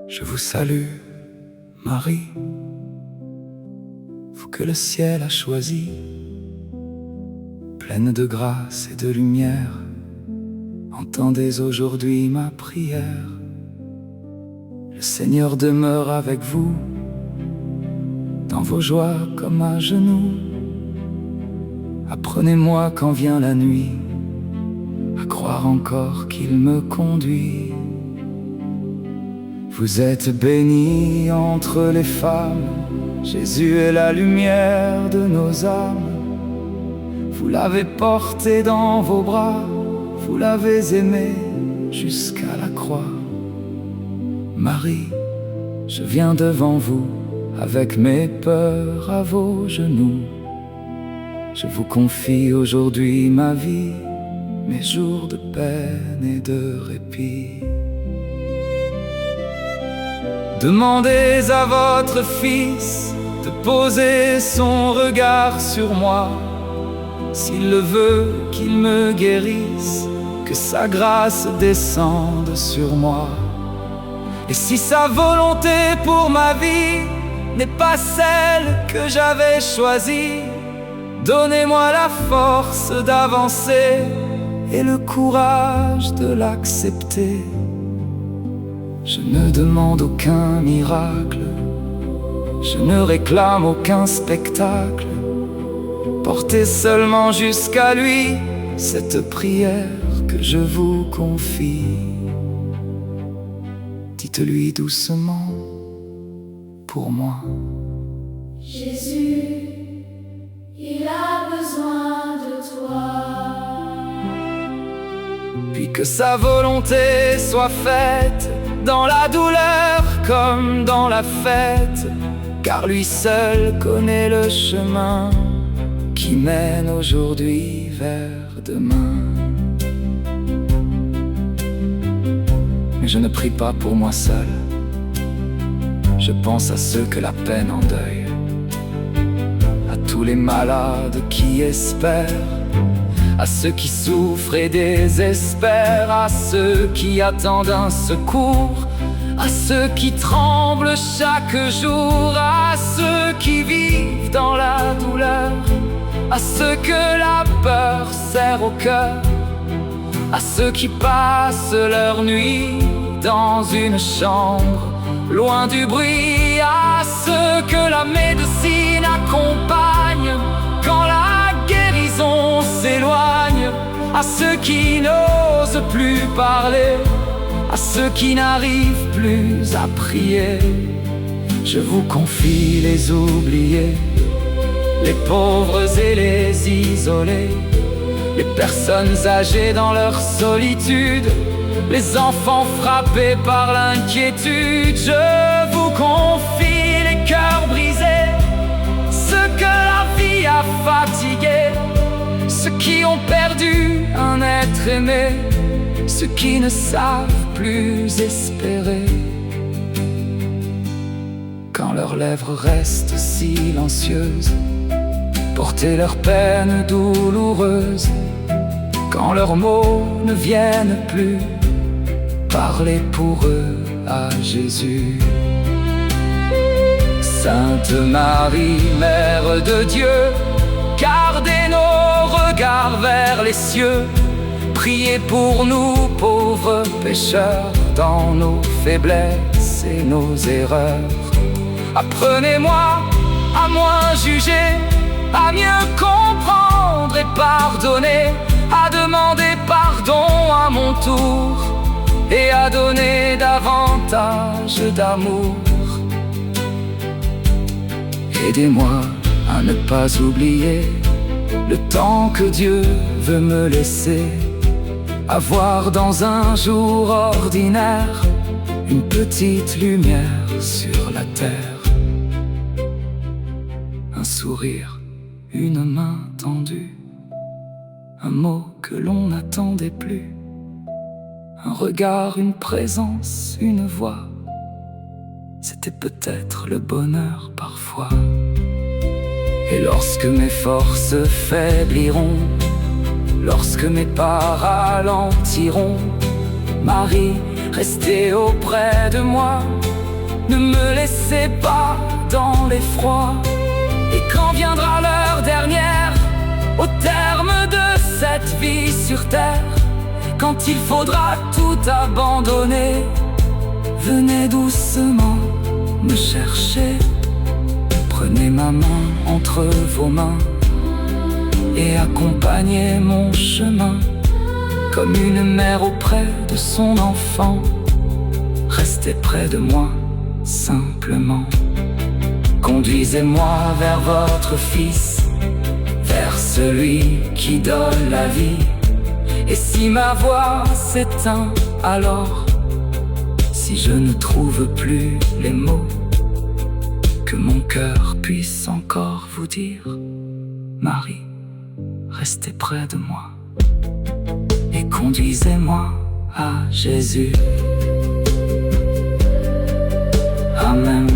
Je vous salue, Marie, vous que le ciel a choisi, pleine de grâce et de lumière. Entendez aujourd'hui ma prière. Le Seigneur demeure avec vous, dans vos joies comme à genoux. Apprenez-moi quand vient la nuit, à croire encore qu'il me conduit. Vous êtes bénie entre les femmes, Jésus est la lumière de nos âmes. Vous l'avez porté dans vos bras, vous l'avez aimé jusqu'à la croix. Marie, je viens devant vous, avec mes peurs à vos genoux. Je vous confie aujourd'hui ma vie, mes jours de peine et de répit. Demandez à votre Fils de poser son regard sur moi. S'il le veut, qu'il me guérisse, que sa grâce descende sur moi. Et si sa volonté pour ma vie n'est pas celle que j'avais choisie, donnez-moi la force d'avancer et le courage de l'accepter. Je ne demande aucun miracle, je ne réclame aucun spectacle. Portez seulement jusqu'à lui cette prière que je vous confie. Dites-lui doucement pour moi. Jésus, il a besoin de toi. Puis que sa volonté soit faite, dans la douleur comme dans la fête, car lui seul connaît le chemin qui mène aujourd'hui vers demain. Mais je ne prie pas pour moi seul, je pense à ceux que la peine endeuille, à tous les malades qui espèrent, à ceux qui souffrent et désespèrent, à ceux qui attendent un secours, à ceux qui tremblent chaque jour, à ceux qui vivent dans la douleur, à ceux que la peur serre au cœur, à ceux qui passent leur nuit dans une chambre, loin du bruit, à ceux que la médecine accompagne quand la guérison s'éloigne, à ceux qui n'osent plus parler, à ceux qui n'arrivent plus à prier. Je vous confie les oubliés, les pauvres et les isolés, les personnes âgées dans leur solitude, les enfants frappés par l'inquiétude. Je vous confie les cœurs brisés, ceux que la vie a fatigués, ceux qui ont perdu un être aimé, ceux qui ne savent plus espérer. Quand leurs lèvres restent silencieuses, porter leurs peines douloureuses, quand leurs mots ne viennent plus, parlez pour eux à Jésus. Sainte Marie, Mère de Dieu, gardez nos regards vers les cieux. Priez pour nous pauvres pécheurs, dans nos faiblesses et nos erreurs. Apprenez-moi à moins juger, à mieux comprendre et pardonner, à demander pardon à mon tour et à donner davantage d'amour. Aidez-moi à ne pas oublier le temps que Dieu veut me laisser, à voir dans un jour ordinaire une petite lumière sur la terre. Un sourire, une main tendue, un mot que l'on n'attendait plus, un regard, une présence, une voix. C'était peut-être le bonheur parfois. Et lorsque mes forces faibliront, lorsque mes pas ralentiront, Marie, restez auprès de moi, Ne me laissez pas dans l'effroi. Et quand viendra l'heure dernière, au terme de cette vie sur terre, quand il faudra tout abandonner, venez doucement me chercher. Prenez ma main entre vos mains et accompagnez mon chemin. Comme une mère auprès de son enfant, restez près de moi simplement. Conduisez-moi vers votre Fils, vers celui qui donne la vie. Et si ma voix s'éteint alors, si je ne trouve plus les mots, que mon cœur puisse encore vous dire: Marie, restez près de moi et conduisez-moi à Jésus. Amen.